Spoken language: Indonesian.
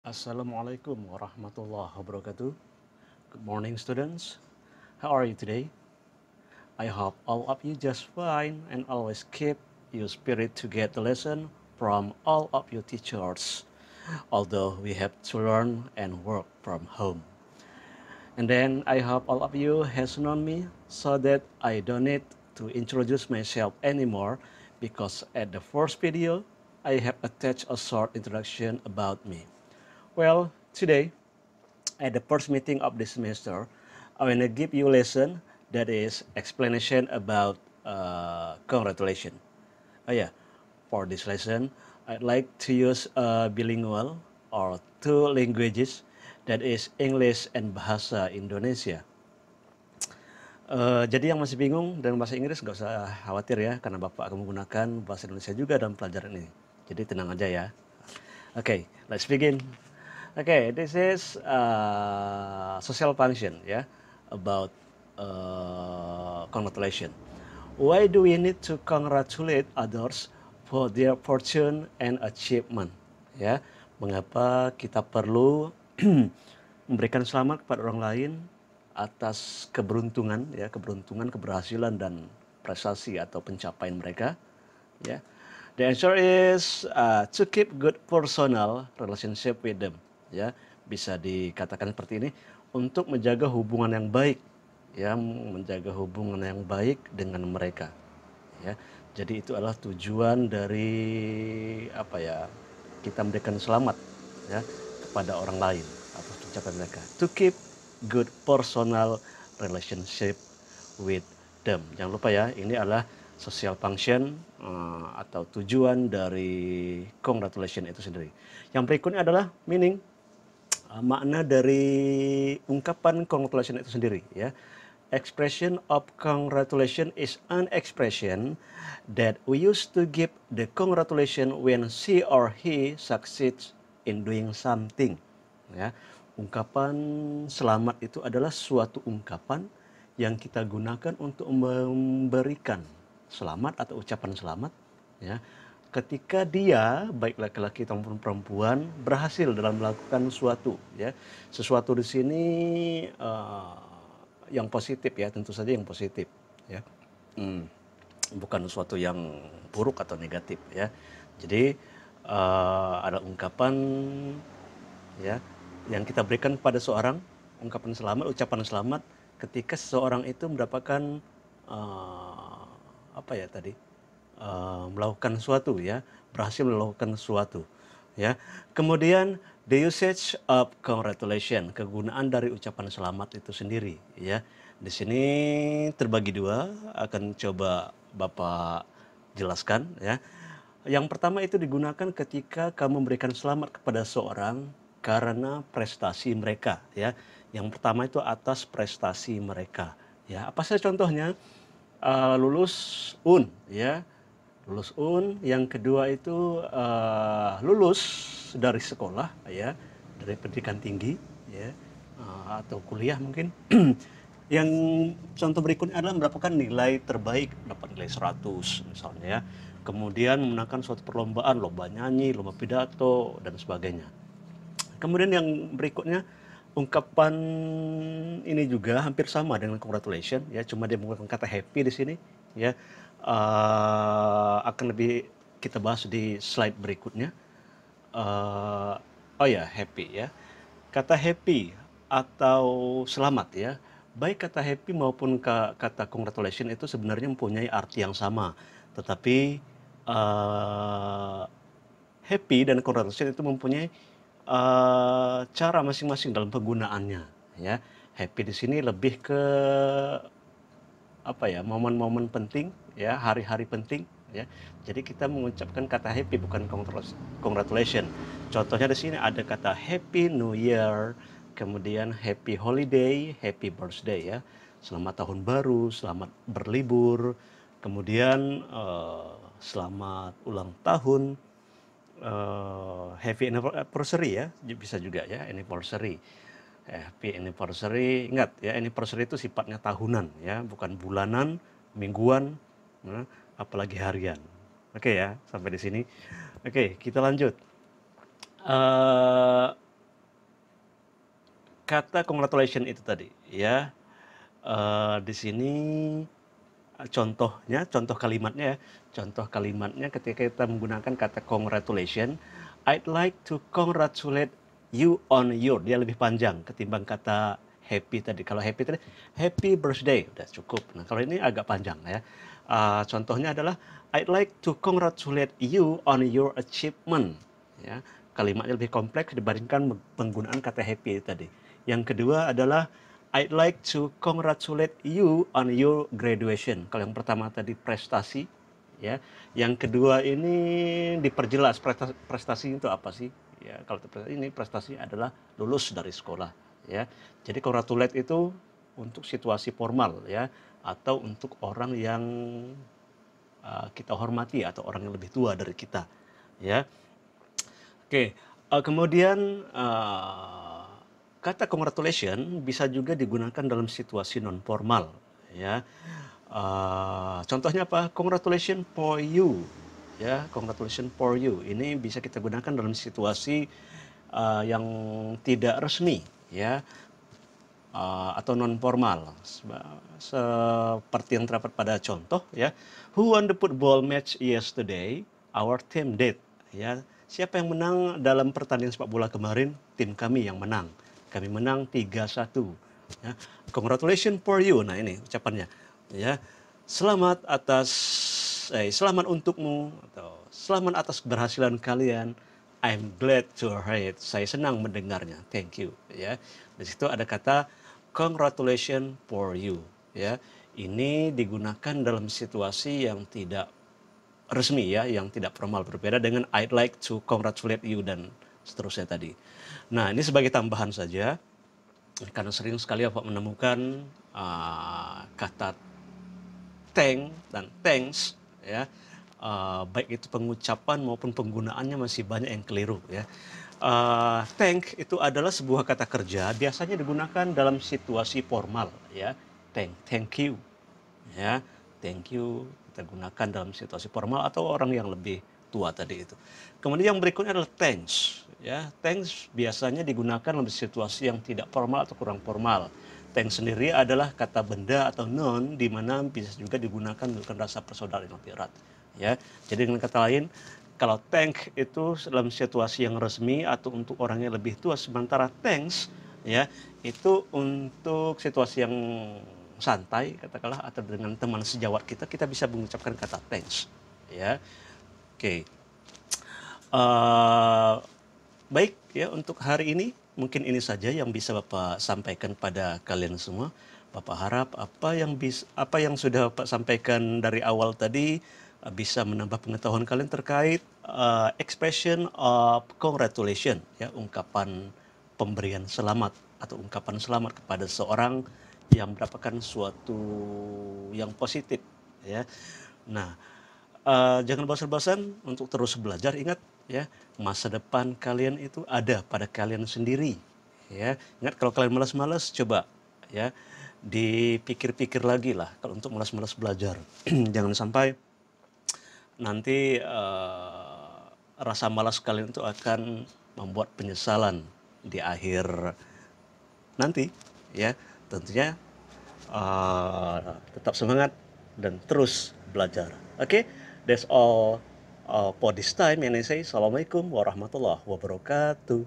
Assalamualaikum warahmatullahi wabarakatuh. Good morning, students. How are you today? I hope all of you just fine and always keep your spirit to get the lesson from all of your teachers. Although we have to learn and work from home. And then I hope all of you has known me so that I don't need to introduce myself anymore because at the first video I have attached a short introduction about me. Well, today at the first meeting of this semester, I want to give you a lesson that is explanation about congratulation. Oh yeah, for this lesson, I'd like to use bilingual or two languages, that is English and Bahasa Indonesia. Jadi yang masih bingung dengan bahasa Inggris nggak usah khawatir ya, karena Bapak akan menggunakan bahasa Indonesia juga dalam pelajaran ini. Jadi tenang aja ya. Okay, let's begin. Okay, this is social function, yeah, about congratulation. Why do we need to congratulate others for their fortune and achievement? Ya, mengapa kita perlu memberikan selamat kepada orang lain atas keberuntungan, ya, keberuntungan, keberhasilan dan prestasi atau pencapaian mereka, ya. The answer is to keep good personal relationship with them. Ya, bisa dikatakan seperti ini, untuk menjaga hubungan yang baik, ya, menjaga hubungan yang baik dengan mereka. Ya, jadi itu adalah tujuan dari apa ya? Kita memberikan selamat, ya, kepada orang lain atas pencapaian mereka. To keep good personal relationship with them. Jangan lupa ya, ini adalah social function atau tujuan dari congratulation itu sendiri. Yang berikutnya adalah meaning, makna dari ungkapan congratulation itu sendiri, ya. Expression of congratulation is an expression that we use to give the congratulation when she or he succeeds in doing something. Ya, ungkapan selamat itu adalah suatu ungkapan yang kita gunakan untuk memberikan selamat atau ucapan selamat, ya, ketika dia baik laki-laki maupun perempuan berhasil dalam melakukan suatu, ya, sesuatu di sini yang positif, ya, tentu saja yang positif, ya. Bukan sesuatu yang buruk atau negatif, ya. Jadi ada ungkapan, ya, yang kita berikan pada seorang, ungkapan selamat, ucapan selamat ketika seseorang itu mendapatkan apa ya tadi, melakukan suatu, ya, berhasil melakukan suatu, ya. Kemudian the usage of congratulation, kegunaan dari ucapan selamat itu sendiri, ya. Di sini terbagi dua, akan coba Bapak jelaskan, ya. Yang pertama itu digunakan ketika kamu memberikan selamat kepada seorang karena prestasi mereka, ya. Yang pertama itu atas prestasi mereka, ya. Apa saja contohnya? Lulus UN, ya. Lulus UN. Yang kedua itu lulus dari sekolah, ya, dari pendidikan tinggi, ya, atau kuliah mungkin. Yang contoh berikutnya adalah mendapatkan nilai terbaik, dapat nilai 100 misalnya, ya. Kemudian memenangkan suatu perlombaan, lomba nyanyi, lomba pidato, dan sebagainya. Kemudian yang berikutnya, ungkapan ini juga hampir sama dengan congratulation, ya, cuma dia menggunakan kata happy di sini, ya. Akan lebih kita bahas di slide berikutnya. Oh ya, happy, ya. Kata happy atau selamat, ya, baik kata happy maupun kata congratulation itu sebenarnya mempunyai arti yang sama, tetapi happy dan congratulation itu mempunyai cara masing-masing dalam penggunaannya, ya. Happy di sini lebih ke apa ya, momen-momen penting, ya, hari-hari penting, ya. Jadi kita mengucapkan kata happy bukan congratulation. Contohnya di sini ada kata Happy New Year, kemudian Happy Holiday, Happy Birthday, ya. Selamat tahun baru, selamat berlibur, kemudian selamat ulang tahun, happy anniversary, ya, bisa juga, ya, anniversary. Happy anniversary, ingat ya, anniversary itu sifatnya tahunan, ya, bukan bulanan, mingguan, apalagi harian. Oke ya, sampai di sini. Oke, kita lanjut. kata congratulation itu tadi ya, di sini contoh kalimatnya ya, contoh kalimatnya ketika kita menggunakan kata congratulation, I'd like to congratulate you on your, dia lebih panjang ketimbang kata happy tadi. Kalau happy tadi, happy birthday, udah cukup. Nah kalau ini agak panjang ya. Contohnya adalah, I'd like to congratulate you on your achievement. Ya, kalimatnya lebih kompleks dibandingkan penggunaan kata happy tadi. Yang kedua adalah, I'd like to congratulate you on your graduation. Kalau yang pertama tadi prestasi, ya. Yang kedua ini diperjelas prestasi itu apa sih? Ya, kalau ini prestasi adalah lulus dari sekolah, ya. Jadi congratulate itu untuk situasi formal, ya, atau untuk orang yang kita hormati atau orang yang lebih tua dari kita, ya. Oke, kemudian kata congratulation bisa juga digunakan dalam situasi non formal, ya. Contohnya apa? Congratulation for you, ya. Congratulation for you. Ini bisa kita gunakan dalam situasi yang tidak resmi, ya, atau non formal. Seperti yang terdapat pada contoh, ya. Who won the football match yesterday? Our team did. Ya, siapa yang menang dalam pertandingan sepak bola kemarin? Tim kami yang menang. Kami menang 3-1. Ya. Congratulations for you. Nah, ini ucapannya. Ya. Selamat untukmu, atau selamat atas keberhasilan kalian. I'm glad to hear it. Saya senang mendengarnya. Thank you. Ya. Di situ ada kata congratulations for you. Ya. Ini digunakan dalam situasi yang tidak resmi, ya, yang tidak formal, berbeda dengan I'd like to congratulate you dan seterusnya tadi. Nah, ini sebagai tambahan saja, karena sering sekali Bapak menemukan kata thank dan thanks, ya, baik itu pengucapan maupun penggunaannya masih banyak yang keliru, ya. Thank itu adalah sebuah kata kerja, biasanya digunakan dalam situasi formal, ya. Thank you, ya, thank you kita gunakan dalam situasi formal atau orang yang lebih tua tadi itu. Kemudian yang berikutnya adalah thanks, ya. Thanks biasanya digunakan dalam situasi yang tidak formal atau kurang formal. Thanks sendiri adalah kata benda atau noun di mana bisa juga digunakan menunjukkan rasa persaudaraan yang lebih erat, ya. Jadi dengan kata lain, kalau thank itu dalam situasi yang resmi atau untuk orang yang lebih tua, sementara thanks, ya, itu untuk situasi yang santai katakanlah atau dengan teman sejawat kita bisa mengucapkan kata thanks, ya. Oke. Baik ya, untuk hari ini mungkin ini saja yang bisa Bapak sampaikan pada kalian semua. Bapak harap apa yang sudah Bapak sampaikan dari awal tadi bisa menambah pengetahuan kalian terkait expression of congratulation, ya, ungkapan pemberian selamat atau ungkapan selamat kepada seorang yang mendapatkan suatu yang positif, ya. Nah, jangan bosan-bosan untuk terus belajar. Ingat, ya, masa depan kalian itu ada pada kalian sendiri, ya. Ingat, kalau kalian malas-malas, coba, ya, dipikir-pikir lagi lah kalau untuk malas-malas belajar. Jangan sampai nanti rasa malas kalian itu akan membuat penyesalan di akhir nanti, ya. Tentunya tetap semangat dan terus belajar. Oke, that's all for this time. And I say, Assalamualaikum warahmatullahi wabarakatuh.